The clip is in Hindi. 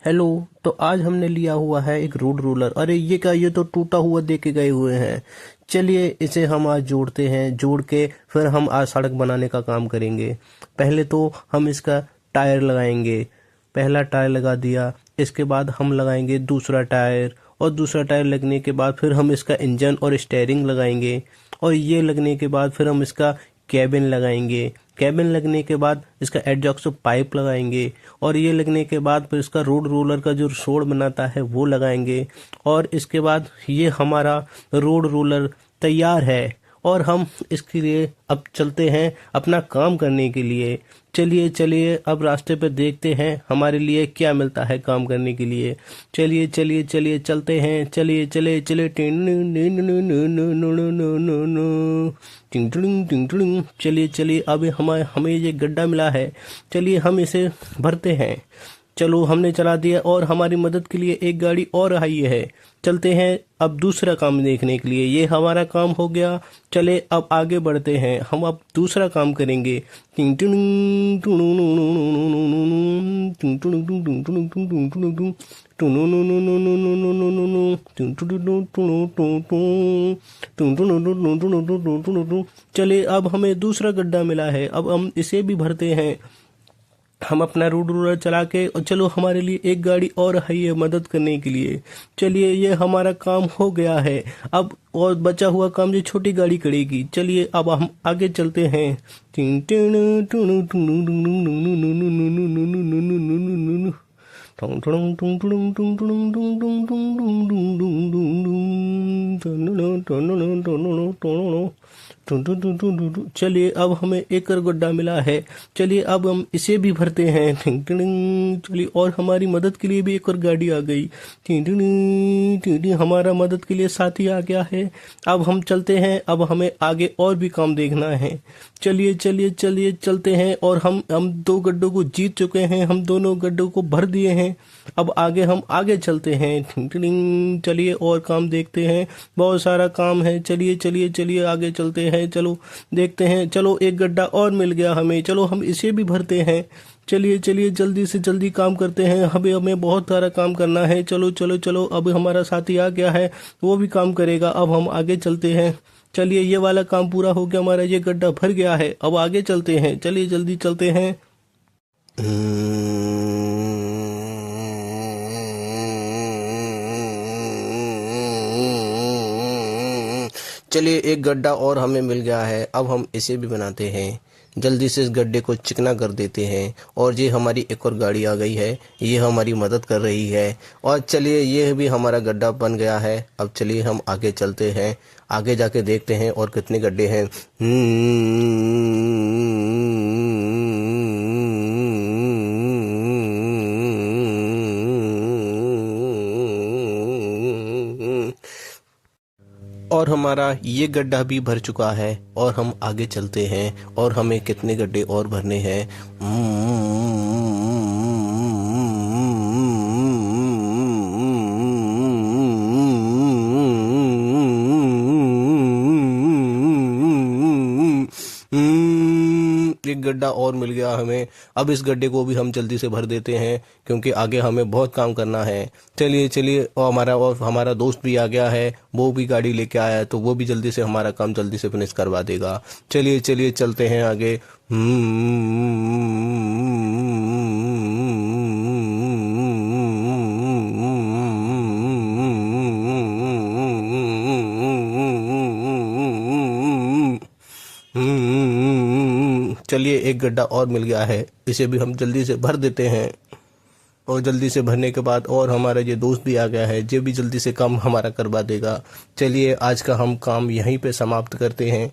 हेलो। तो आज हमने लिया हुआ है एक रोड रोलर। अरे ये क्या, ये तो टूटा हुआ दे के गए हुए हैं। चलिए इसे हम आज जोड़ते हैं, जोड़ के फिर हम आज सड़क बनाने का काम करेंगे। पहले तो हम इसका टायर लगाएंगे। पहला टायर लगा दिया, इसके बाद हम लगाएंगे दूसरा टायर, और दूसरा टायर लगने के बाद फिर हम इसका इंजन और स्टेयरिंग लगाएंगे, और ये लगने के बाद फिर हम इसका कैबिन लगाएंगे। कैबिन लगने के बाद इसका एग्जॉस्ट पाइप लगाएंगे, और ये लगने के बाद फिर इसका रोड रोलर का जो शोर बनाता है वो लगाएंगे। और इसके बाद ये हमारा रोड रोलर तैयार है, और हम इसके लिए अब चलते हैं अपना काम करने के लिए। चलिए चलिए अब रास्ते पे देखते हैं हमारे लिए क्या मिलता है काम करने के लिए। चलिए चलिए चलिए चलते हैं, चलिए चलिए चलिए। चलिए चलिए अब हमें ये गड्ढा मिला है, चलिए हम इसे भरते हैं। चलो हमने चला दिया, और हमारी मदद के लिए एक गाड़ी और आई है। चलते हैं अब दूसरा काम देखने के लिए। ये हमारा काम हो गया, चले अब आगे बढ़ते हैं, हम अब दूसरा काम करेंगे। चले अब हमें दूसरा गड्ढा मिला है, अब हम इसे भी भरते हैं। हम अपना रोड रोलर चला के, और चलो हमारे लिए एक गाड़ी और आई है मदद करने के लिए। चलिए ये हमारा काम हो गया है, अब और बचा हुआ काम जो छोटी गाड़ी करेगी। चलिए अब हम आगे चलते हैं। चलिए अब हमें एक और गड्ढा मिला है, चलिए अब हम इसे भी भरते हैं। चलिए और हमारी मदद के लिए भी एक और गाड़ी आ गई। हमारा मदद के लिए साथी आ गया है। अब हम चलते हैं, अब हमें आगे और भी काम देखना है। चलिए चलिए चलिए चलते हैं, और हम दो गड्ढों को जीत चुके हैं, हम दोनों गड्ढों को भर दिए हैं। अब आगे हम आगे चलते हैं। चलिए और काम देखते हैं, बहुत सारा काम है। चलिए चलिए चलिए आगे चलते हैं, चलो देखते हैं। चलो एक गड्ढा और मिल गया हमें, चलो हम इसे भी भरते हैं। चलिए चलिए जल्दी से जल्दी काम करते हैं, हमें बहुत सारा काम करना है। चलो चलो चलो अब हमारा साथी आ गया है, वो भी काम करेगा। अब हम आगे चलते हैं। चलिए ये वाला काम पूरा हो गया, हमारा ये गड्ढा भर गया है। अब आगे चलते हैं, चलिए जल्दी चलते हैं। चलिए एक गड्ढा और हमें मिल गया है, अब हम इसे भी बनाते हैं। जल्दी से इस गड्ढे को चिकना कर देते हैं, और ये हमारी एक और गाड़ी आ गई है, ये हमारी मदद कर रही है। और चलिए ये भी हमारा गड्ढा बन गया है। अब चलिए हम आगे चलते हैं, आगे जाके देखते हैं और कितने गड्ढे हैं। और हमारा ये गड्ढा भी भर चुका है, और हम आगे चलते हैं, और हमें कितने गड्ढे और भरने हैं। एक गड्ढा और मिल गया हमें, अब इस गड्ढे को भी हम जल्दी से भर देते हैं, क्योंकि आगे हमें बहुत काम करना है। चलिए चलिए और हमारा दोस्त भी आ गया है, वो भी गाड़ी लेके आया है, तो वो भी जल्दी से हमारा काम जल्दी से फिनिश करवा देगा। चलिए चलिए चलते हैं आगे। चलिए एक गड्ढा और मिल गया है, इसे भी हम जल्दी से भर देते हैं। और जल्दी से भरने के बाद और हमारा ये दोस्त भी आ गया है, जो भी जल्दी से काम हमारा करवा देगा। चलिए आज का हम काम यहीं पे समाप्त करते हैं।